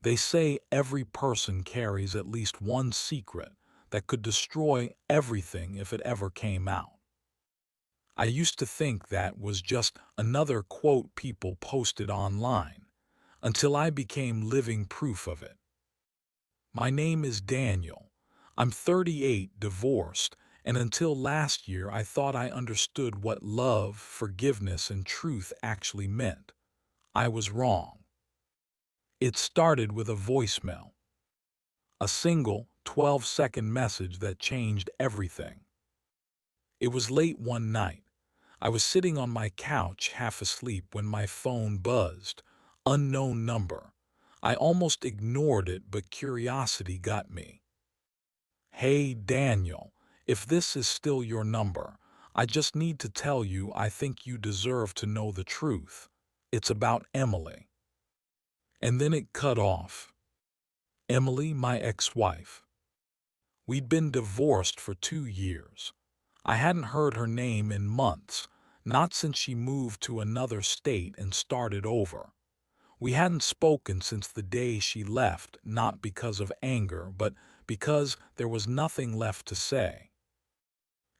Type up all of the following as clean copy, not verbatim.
They say every person carries at least one secret that could destroy everything if it ever came out. I used to think that was just another quote people posted online, until I became living proof of it. My name is Daniel. I'm 38, divorced, and until last year I thought I understood what love, forgiveness, and truth actually meant. I was wrong. It started with a voicemail, a single 12-second message that changed everything. It was late one night. I was sitting on my couch half asleep when my phone buzzed. Unknown number. I almost ignored it, but curiosity got me. Hey, Daniel, if this is still your number, I just need to tell you I think you deserve to know the truth. It's about Emily. And then it cut off. Emily, my ex-wife. We'd been divorced for 2 years. I hadn't heard her name in months, not since she moved to another state and started over. We hadn't spoken since the day she left, not because of anger, but because there was nothing left to say.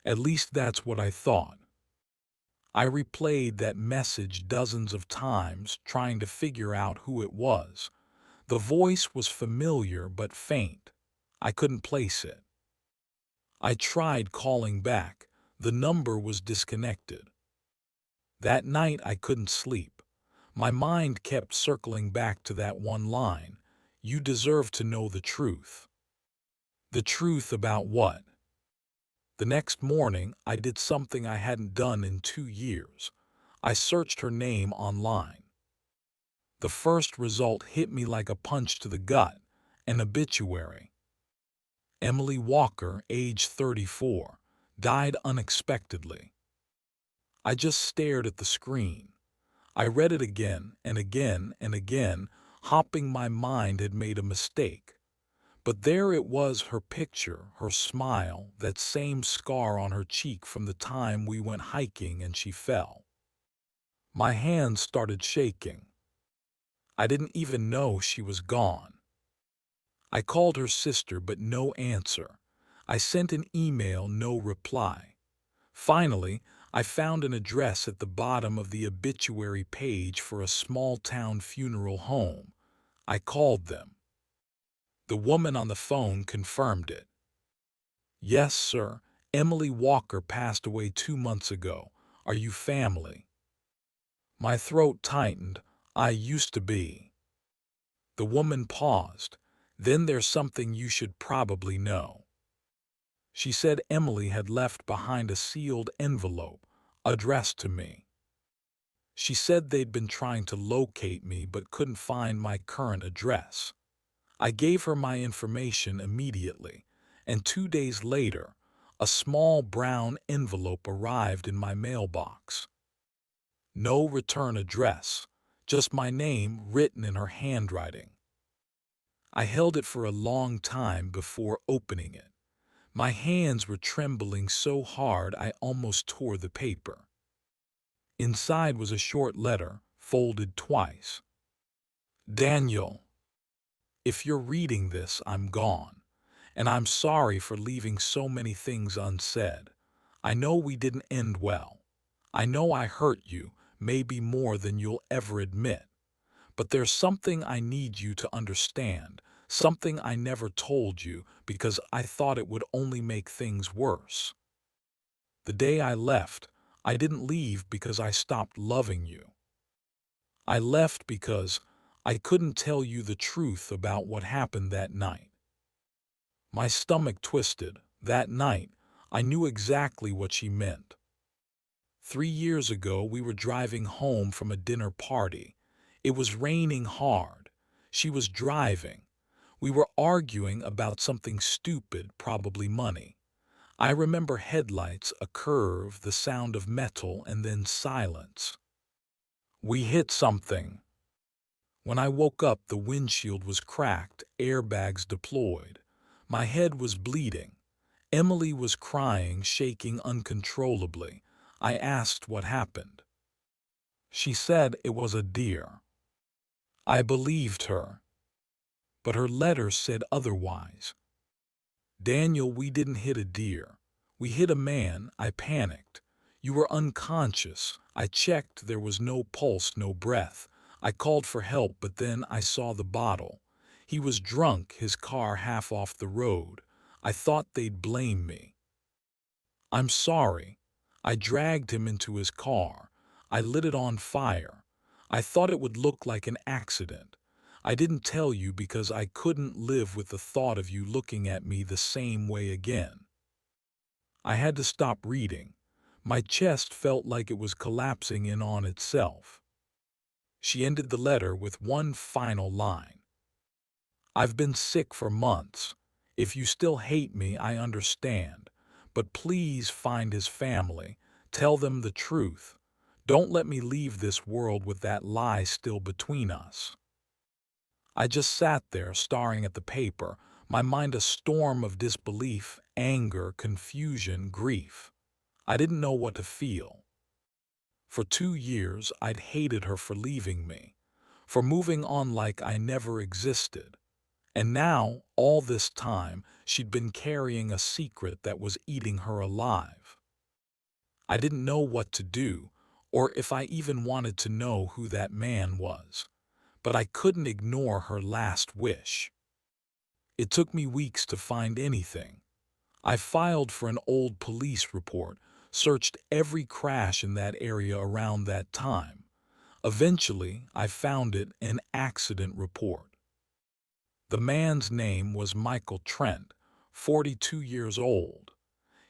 At least that's what I thought. I replayed that message dozens of times, trying to figure out who it was. The voice was familiar but faint. I couldn't place it. I tried calling back. The number was disconnected. That night I couldn't sleep. My mind kept circling back to that one line. You deserve to know the truth. The truth about what? The next morning, I did something I hadn't done in 2 years. I searched her name online. The first result hit me like a punch to the gut, an obituary. Emily Walker, age 34, died unexpectedly. I just stared at the screen. I read it again and again and again, hoping my mind had made a mistake. But there it was, her picture, her smile, that same scar on her cheek from the time we went hiking and she fell. My hands started shaking. I didn't even know she was gone. I called her sister, but no answer. I sent an email, no reply. Finally, I found an address at the bottom of the obituary page for a small-town funeral home. I called them. The woman on the phone confirmed it. Yes, sir. Emily Walker passed away 2 months ago. Are you family? My throat tightened. I used to be. The woman paused. Then there's something you should probably know. She said Emily had left behind a sealed envelope addressed to me. She said they'd been trying to locate me but couldn't find my current address. I gave her my information immediately, and 2 days later, a small brown envelope arrived in my mailbox. No return address, just my name written in her handwriting. I held it for a long time before opening it. My hands were trembling so hard I almost tore the paper. Inside was a short letter, folded twice. Daniel, if you're reading this, I'm gone. And I'm sorry for leaving so many things unsaid. I know we didn't end well. I know I hurt you, maybe more than you'll ever admit. But there's something I need you to understand, something I never told you because I thought it would only make things worse. The day I left, I didn't leave because I stopped loving you. I left because I couldn't tell you the truth about what happened that night. My stomach twisted. That night, I knew exactly what she meant. 3 years ago, we were driving home from a dinner party. It was raining hard. She was driving. We were arguing about something stupid, probably money. I remember headlights, a curve, the sound of metal, and then silence. We hit something. When I woke up, the windshield was cracked, airbags deployed. My head was bleeding. Emily was crying, shaking uncontrollably. I asked what happened. She said it was a deer. I believed her. but her letter said otherwise. Daniel, we didn't hit a deer. We hit a man. I panicked. You were unconscious. I checked. There was no pulse, no breath. I called for help, but then I saw the bottle. He was drunk, his car half off the road. I thought they'd blame me. I'm sorry. I dragged him into his car. I lit it on fire. I thought it would look like an accident. I didn't tell you because I couldn't live with the thought of you looking at me the same way again. I had to stop reading. My chest felt like it was collapsing in on itself. She ended the letter with one final line. I've been sick for months. If you still hate me, I understand. But please find his family. Tell them the truth. Don't let me leave this world with that lie still between us. I just sat there staring at the paper, my mind a storm of disbelief, anger, confusion, grief. I didn't know what to feel. For 2 years, I'd hated her for leaving me, for moving on like I never existed. And now, all this time, she'd been carrying a secret that was eating her alive. I didn't know what to do, or if I even wanted to know who that man was. But I couldn't ignore her last wish. It took me weeks to find anything. I filed for an old police report, searched every crash in that area around that time. Eventually, I found it, an accident report. The man's name was Michael Trent, 42 years old.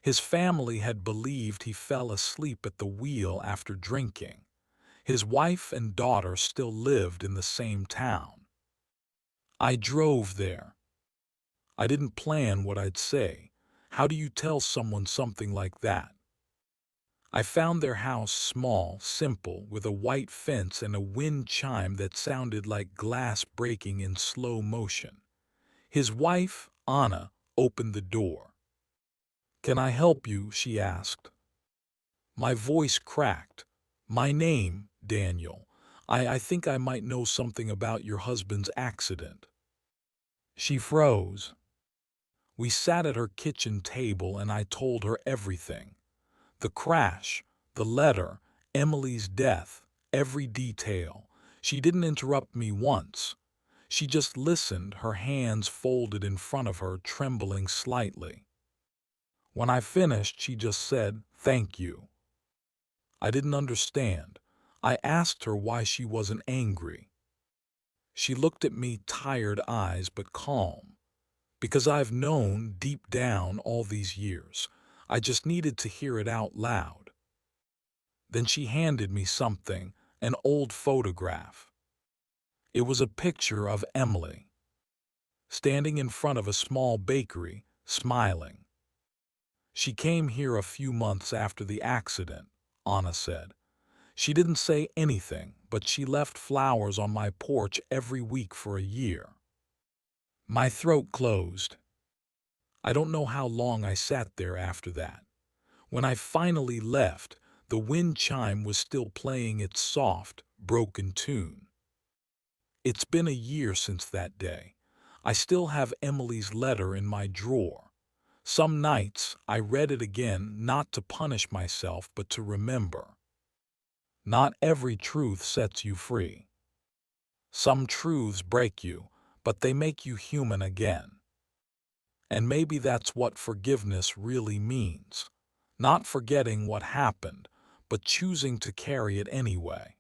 His family had believed he fell asleep at the wheel after drinking. His wife and daughter still lived in the same town. I drove there. I didn't plan what I'd say. How do you tell someone something like that? I found their house small, simple, with a white fence and a wind chime that sounded like glass breaking in slow motion. His wife, Anna, opened the door. "Can I help you?" she asked. My voice cracked. "My name, Daniel. I think I might know something about your husband's accident." She froze. We sat at her kitchen table and I told her everything. The crash, the letter, Emily's death, every detail. She didn't interrupt me once. She just listened, her hands folded in front of her, trembling slightly. When I finished, she just said, "Thank you." I didn't understand. I asked her why she wasn't angry. She looked at me, tired eyes but calm. Because I've known deep down all these years. I just needed to hear it out loud. Then she handed me something, an old photograph. It was a picture of Emily, standing in front of a small bakery, smiling. "She came here a few months after the accident," Anna said. "She didn't say anything, but she left flowers on my porch every week for a year." My throat closed. I don't know how long I sat there after that. When I finally left, the wind chime was still playing its soft, broken tune. It's been a year since that day. I still have Emily's letter in my drawer. Some nights I read it again, not to punish myself, but to remember. Not every truth sets you free. Some truths break you, but they make you human again. And maybe that's what forgiveness really means. Not forgetting what happened, but choosing to carry it anyway.